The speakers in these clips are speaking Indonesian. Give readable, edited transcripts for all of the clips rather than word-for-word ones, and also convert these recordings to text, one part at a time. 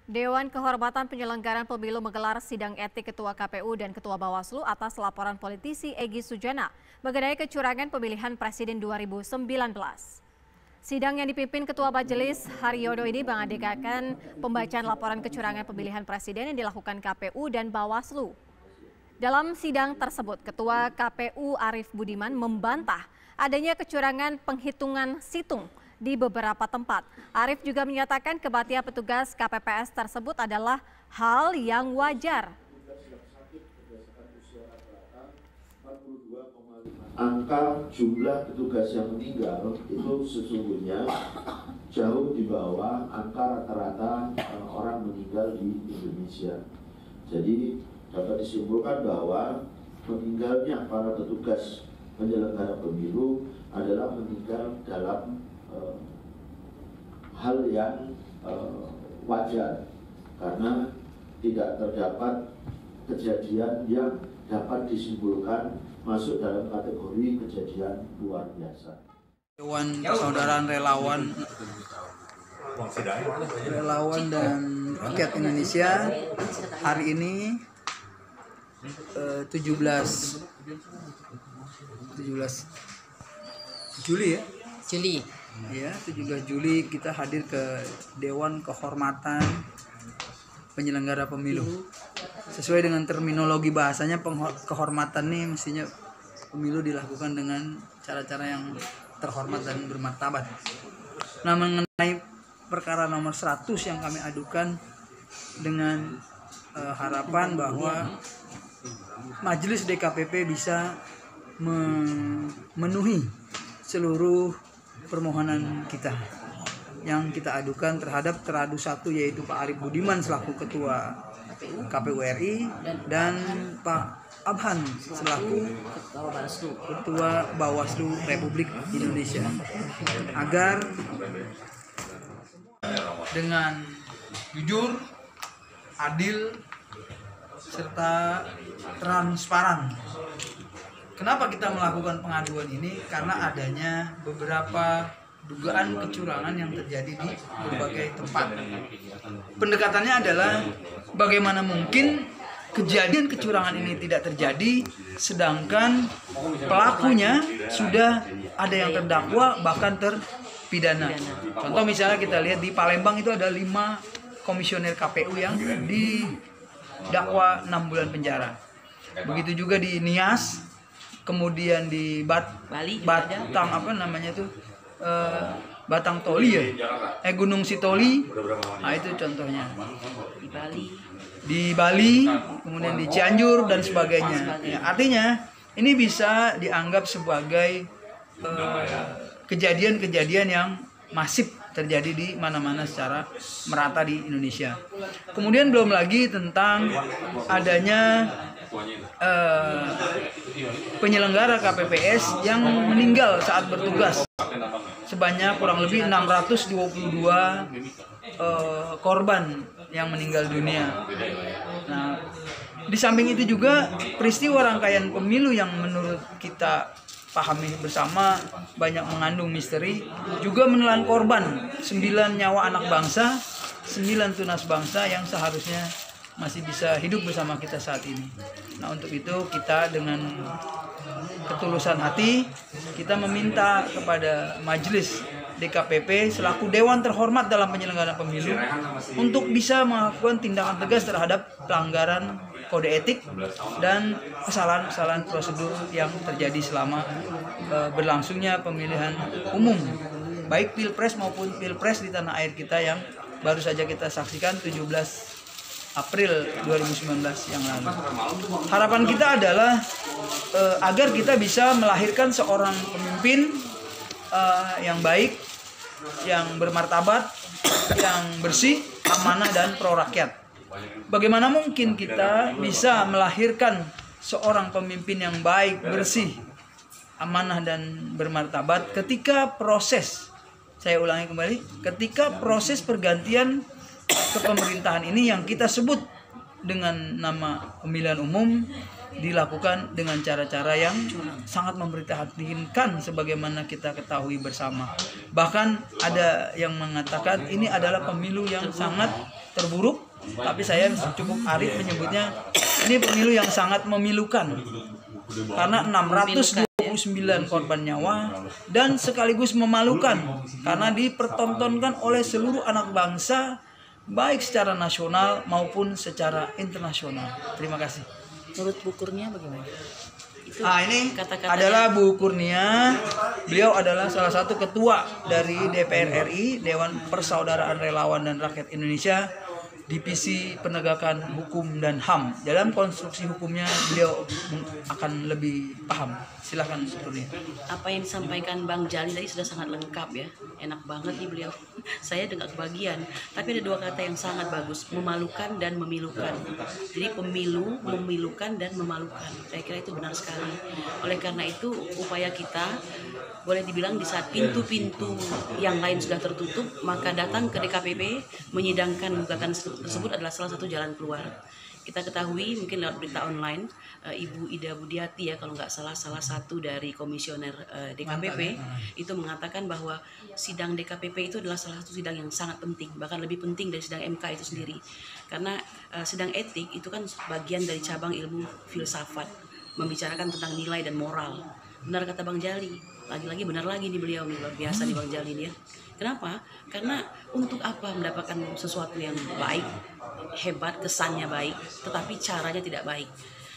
Dewan Kehormatan Penyelenggaraan Pemilu menggelar sidang etik Ketua KPU dan Ketua Bawaslu atas laporan politisi Egy Sujana mengenai kecurangan pemilihan Presiden 2019. Sidang yang dipimpin Ketua Majelis Haryodo ini mengadegakan pembacaan laporan kecurangan pemilihan Presiden yang dilakukan KPU dan Bawaslu. Dalam sidang tersebut, Ketua KPU Arief Budiman membantah adanya kecurangan penghitungan situng di beberapa tempat. Arief juga menyatakan kematian petugas KPPS tersebut adalah hal yang wajar. Angka jumlah petugas yang meninggal itu sesungguhnya jauh di bawah angka rata-rata orang meninggal di Indonesia. Jadi dapat disimpulkan bahwa meninggalnya para petugas penyelenggara pemilu adalah meninggal dalam hal yang wajar karena tidak terdapat kejadian yang dapat disimpulkan masuk dalam kategori kejadian luar biasa. Dewan Persaudaraan Relawan dan Rakyat Indonesia hari ini 17 Juli ya? Ya, 17 Juli kita hadir ke Dewan Kehormatan Penyelenggara Pemilu. Sesuai dengan terminologi bahasanya, kehormatan nih mestinya pemilu dilakukan dengan cara-cara yang terhormat dan bermartabat. Nah, mengenai perkara nomor 100 yang kami adukan dengan harapan bahwa Majelis DKPP bisa memenuhi seluruh permohonan kita yang kita adukan terhadap teradu 1, yaitu Pak Arief Budiman selaku Ketua KPU RI dan Pak Abhan selaku Ketua Bawaslu Republik Indonesia, agar dengan jujur, adil, serta transparan. Kenapa kita melakukan pengaduan ini? Karena adanya beberapa dugaan kecurangan yang terjadi di berbagai tempat. Pendekatannya adalah bagaimana mungkin kejadian kecurangan ini tidak terjadi sedangkan pelakunya sudah ada yang terdakwa bahkan terpidana. Contoh misalnya kita lihat di Palembang itu ada 5 komisioner KPU yang didakwa 6 bulan penjara. Begitu juga di Nias, kemudian di Batang Batang Toli ya, Gunung Sitoli, nah itu contohnya. Di Bali, kemudian di Cianjur dan sebagainya. Ya, artinya ini bisa dianggap sebagai kejadian-kejadian yang masif terjadi di mana-mana secara merata di Indonesia. Kemudian belum lagi tentang adanya penyelenggara KPPS yang meninggal saat bertugas, sebanyak kurang lebih 622 korban yang meninggal dunia. Nah, di samping itu juga peristiwa rangkaian pemilu yang menurut kita pahami bersama banyak mengandung misteri juga menelan korban 9 nyawa anak bangsa, 9 tunas bangsa yang seharusnya masih bisa hidup bersama kita saat ini. Nah, untuk itu kita dengan ketulusan hati kita meminta kepada Majelis DKPP selaku Dewan terhormat dalam penyelenggaraan pemilu untuk bisa melakukan tindakan tegas terhadap pelanggaran kode etik dan kesalahan-kesalahan prosedur yang terjadi selama berlangsungnya pemilihan umum, baik Pilpres maupun Pilpres di tanah air kita yang baru saja kita saksikan 17 April 2019 yang lalu. Harapan kita adalah agar kita bisa melahirkan seorang pemimpin yang baik, yang bermartabat, yang bersih, amanah, dan pro rakyat. Bagaimana mungkin kita bisa melahirkan seorang pemimpin yang baik, bersih, amanah, dan bermartabat ketika proses, saya ulangi kembali, ketika proses pergantian kepemerintahan ini yang kita sebut dengan nama pemilihan umum dilakukan dengan cara-cara yang sangat memprihatinkan sebagaimana kita ketahui bersama. Bahkan ada yang mengatakan ini adalah pemilu yang sangat terburuk, tapi saya cukup arif menyebutnya ini pemilu yang sangat memilukan. Karena 629 korban nyawa dan sekaligus memalukan karena dipertontonkan oleh seluruh anak bangsa baik secara nasional maupun secara internasional. Terima kasih. Menurut Bu Kurnia bagaimana? Ini adalah Bu Kurnia. Beliau adalah salah satu ketua dari DPR RI, Dewan Persaudaraan Relawan dan Rakyat Indonesia, Divisi Penegakan Hukum dan HAM. Dalam konstruksi hukumnya beliau akan lebih paham. Silakan Bu Kurnia. Apa yang disampaikan Bang Jali tadi sudah sangat lengkap ya. Enak banget nih beliau. Saya dengar kebagian. Tapi ada dua kata yang sangat bagus, memalukan dan memilukan. Jadi pemilu, memilukan dan memalukan. Saya kira itu benar sekali. Oleh karena itu upaya kita boleh dibilang di saat pintu-pintu yang lain sudah tertutup, maka datang ke DKPP menyidangkan gugatan tersebut adalah salah satu jalan keluar. Kita ketahui mungkin lewat berita online, Ibu Ida Budiati ya kalau nggak salah satu dari komisioner DKPP itu mengatakan bahwa sidang DKPP itu adalah salah satu sidang yang sangat penting, bahkan lebih penting dari sidang MK itu sendiri. Karena sidang etik itu kan bagian dari cabang ilmu filsafat, membicarakan tentang nilai dan moral. Benar kata Bang Jali, lagi-lagi benar lagi nih beliau nih, luar biasa nih Bang Jali nih ya. Kenapa? Karena untuk apa mendapatkan sesuatu yang baik, hebat, kesannya baik, tetapi caranya tidak baik.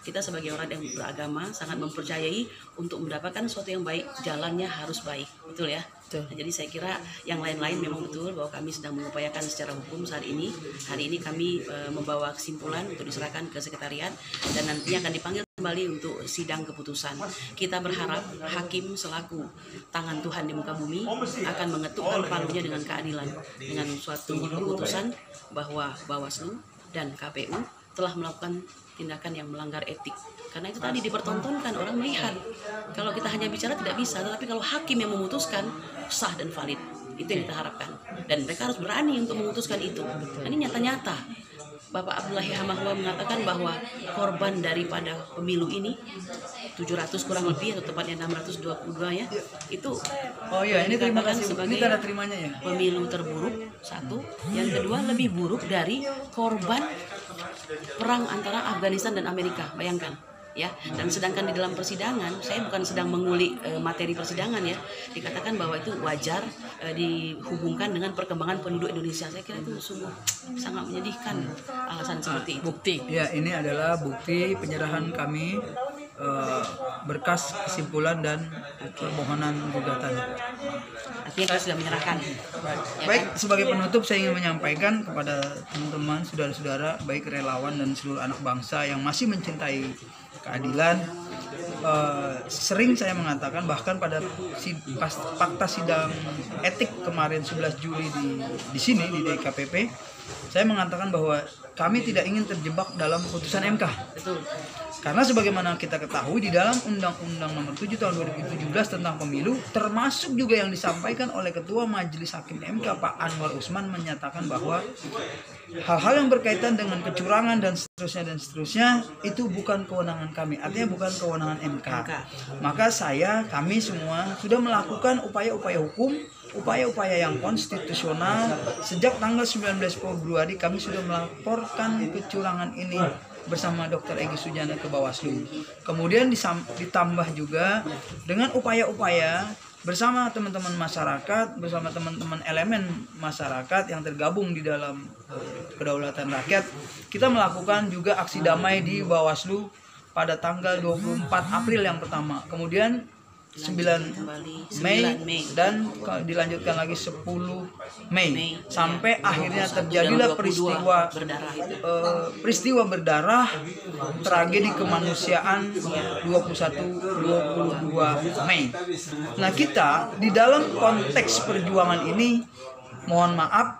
Kita sebagai orang yang beragama sangat mempercayai untuk mendapatkan sesuatu yang baik, jalannya harus baik, betul ya? Betul. Nah, jadi saya kira yang lain-lain memang betul bahwa kami sedang mengupayakan secara hukum saat ini. Hari ini kami membawa kesimpulan untuk diserahkan ke sekretariat dan nantinya akan dipanggil kembali untuk sidang keputusan. Kita berharap hakim selaku tangan Tuhan di muka bumi akan mengetukkan palunya dengan keadilan, dengan suatu keputusan bahwa Bawaslu dan KPU telah melakukan tindakan yang melanggar etik. Karena itu tadi dipertontonkan, orang melihat kalau kita hanya bicara tidak bisa, tetapi kalau hakim yang memutuskan sah dan valid, itu yang kita harapkan. Dan mereka harus berani untuk memutuskan itu. Ini nyata-nyata Bapak Abdullahi Hamahwa mengatakan bahwa korban daripada pemilu ini 700 kurang lebih atau tepatnya 622 ya, itu ini terima kasih. Sebagai Ini tanda terimanya ya. Pemilu terburuk satu, yang kedua lebih buruk dari korban perang antara Afghanistan dan Amerika, bayangkan ya. Dan sedangkan di dalam persidangan, saya bukan sedang mengulik materi persidangan ya, dikatakan bahwa itu wajar dihubungkan dengan perkembangan penduduk Indonesia. Saya kira itu sungguh sangat menyedihkan alasan seperti itu. Bukti ya, ini adalah bukti penyerahan kami berkas kesimpulan dan permohonan gugatan. Artinya kita sudah menyerahkan. Baik, sebagai penutup saya ingin menyampaikan kepada teman-teman, saudara-saudara, baik relawan dan seluruh anak bangsa yang masih mencintai keadilan. Sering saya mengatakan, bahkan pada fakta sidang etik kemarin 11 Juli di sini di DKPP, saya mengatakan bahwa kami tidak ingin terjebak dalam putusan MK. Betul. Karena sebagaimana kita ketahui di dalam Undang-Undang Nomor 7 Tahun 2017 tentang Pemilu, termasuk juga yang disampaikan oleh Ketua Majelis Hakim MK Pak Anwar Usman menyatakan bahwa hal-hal yang berkaitan dengan kecurangan dan seterusnya itu bukan kewenangan kami, artinya bukan kewenangan MK. Maka kami semua sudah melakukan upaya-upaya hukum, upaya-upaya yang konstitusional. Sejak tanggal 19 Februari kami sudah melaporkan kecurangan ini bersama Dr. Egy Sujana ke Bawaslu. Kemudian ditambah juga dengan upaya-upaya bersama teman-teman masyarakat, bersama teman-teman elemen masyarakat yang tergabung di dalam kedaulatan rakyat, kita melakukan juga aksi damai di Bawaslu pada tanggal 24 April yang pertama. Kemudian 9 Mei dan dilanjutkan lagi 10 Mei sampai akhirnya terjadilah peristiwa berdarah tragedi kemanusiaan 21-22 Mei. Nah, kita di dalam konteks perjuangan ini, mohon maaf,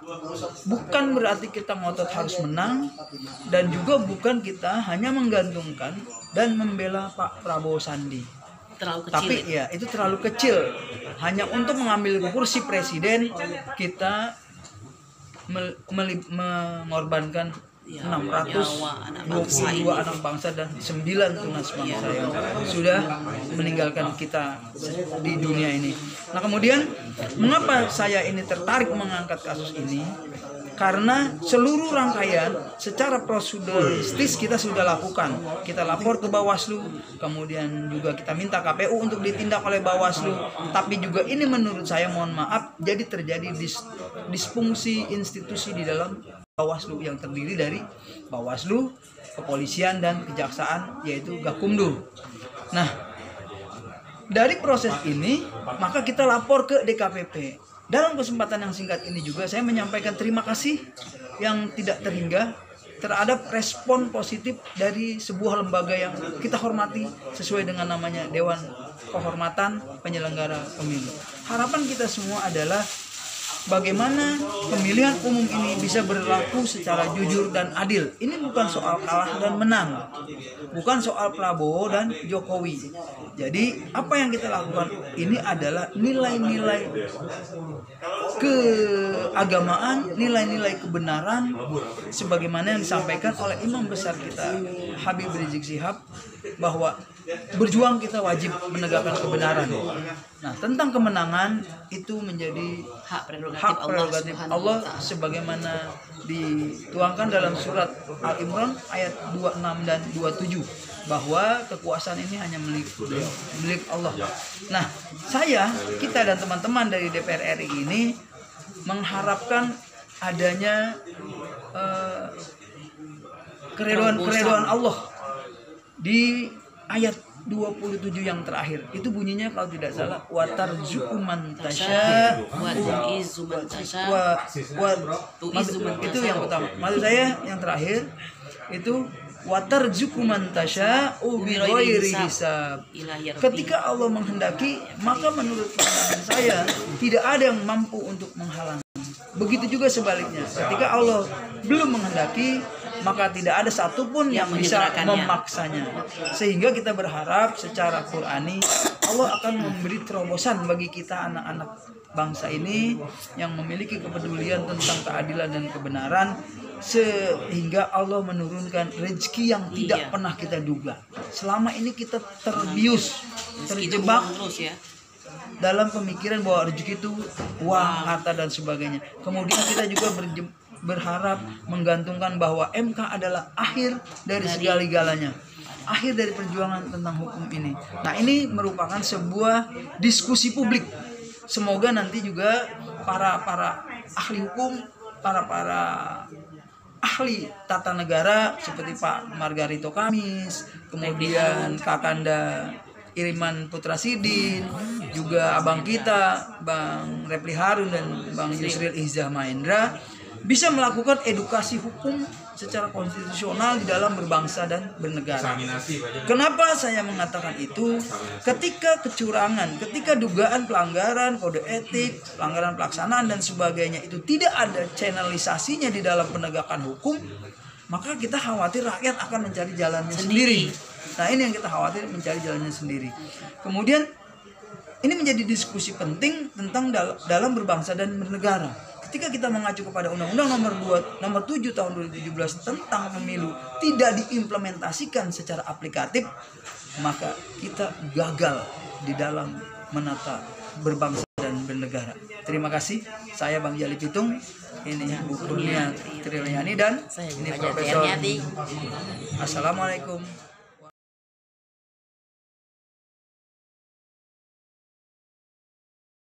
bukan berarti kita ngotot harus menang, dan juga bukan kita hanya menggantungkan dan membela Pak Prabowo Sandi. Tapi ya itu terlalu kecil. Hanya untuk mengambil kursi presiden kita mengorbankan 622 anak bangsa dan 9 tunas bangsa yang sudah meninggalkan kita di dunia ini. Nah, kemudian mengapa saya ini tertarik mengangkat kasus ini? Karena seluruh rangkaian secara proseduristis kita sudah lakukan. Kita lapor ke Bawaslu, kemudian juga kita minta KPU untuk ditindak oleh Bawaslu. Tapi juga ini menurut saya, mohon maaf, jadi terjadi disfungsi institusi di dalam Bawaslu yang terdiri dari Bawaslu, kepolisian, dan kejaksaan, yaitu Gakumdu. Nah, dari proses ini maka kita lapor ke DKPP. Dalam kesempatan yang singkat ini juga saya menyampaikan terima kasih yang tidak terhingga terhadap respon positif dari sebuah lembaga yang kita hormati sesuai dengan namanya Dewan Kehormatan Penyelenggara Pemilu. Harapan kita semua adalah bagaimana pemilihan umum ini bisa berlaku secara jujur dan adil. Ini bukan soal kalah dan menang, bukan soal Prabowo dan Jokowi. Jadi apa yang kita lakukan ini adalah nilai-nilai keagamaan, nilai-nilai kebenaran sebagaimana yang disampaikan oleh Imam besar kita Habib Rizik Syihab, bahwa berjuang kita wajib menegakkan kebenaran. Nah, tentang kemenangan itu menjadi hak prerogatif Allah sebagaimana dituangkan dalam surat Al-Imran ayat 26 dan 27, bahwa kekuasaan ini hanya milik Allah. Nah, kita dan teman-teman dari DPR RI ini mengharapkan adanya keridhaan Allah di ayat 27 yang terakhir. Itu bunyinya kalau tidak salah, watarzuqu man tasya itu yang pertama. Maksud saya yang terakhir itu watarzuqu man tasya bighairi hisab. Ketika Allah menghendaki, maka menurut pandangan saya tidak ada yang mampu untuk menghalangi. Begitu juga sebaliknya, ketika Allah belum menghendaki, maka tidak ada satupun yang bisa memaksanya. Sehingga kita berharap secara Qur'ani Allah akan memberi terobosan bagi kita anak-anak bangsa ini yang memiliki kepedulian tentang keadilan dan kebenaran, sehingga Allah menurunkan rezeki yang tidak pernah kita duga. Selama ini kita terjebak dalam pemikiran bahwa rezeki itu uang, harta, dan sebagainya. Kemudian kita juga berharap menggantungkan bahwa MK adalah akhir dari segala-galanya, akhir dari perjuangan tentang hukum ini. Nah, ini merupakan sebuah diskusi publik. Semoga nanti juga para ahli hukum, para ahli tata negara seperti Pak Margarito Kamis, kemudian Kakanda Iriman Putra Sidin, juga abang kita Bang Repli Harun dan Bang Yusril Izzah Mahendra bisa melakukan edukasi hukum secara konstitusional di dalam berbangsa dan bernegara. Kenapa saya mengatakan itu? Ketika kecurangan, ketika dugaan pelanggaran kode etik, pelanggaran pelaksanaan dan sebagainya itu tidak ada channelisasinya di dalam penegakan hukum, maka kita khawatir rakyat akan mencari jalannya sendiri. Nah, ini yang kita khawatir, mencari jalannya sendiri. Kemudian ini menjadi diskusi penting tentang dalam berbangsa dan bernegara. Ketika kita mengacu kepada Undang-Undang nomor 7 tahun 2017 tentang pemilu tidak diimplementasikan secara aplikatif, maka kita gagal di dalam menata berbangsa dan bernegara. Terima kasih. Saya Bang Jali Pitung, ini Bu Kurnia Triliani, dan ini Profesor. Assalamualaikum.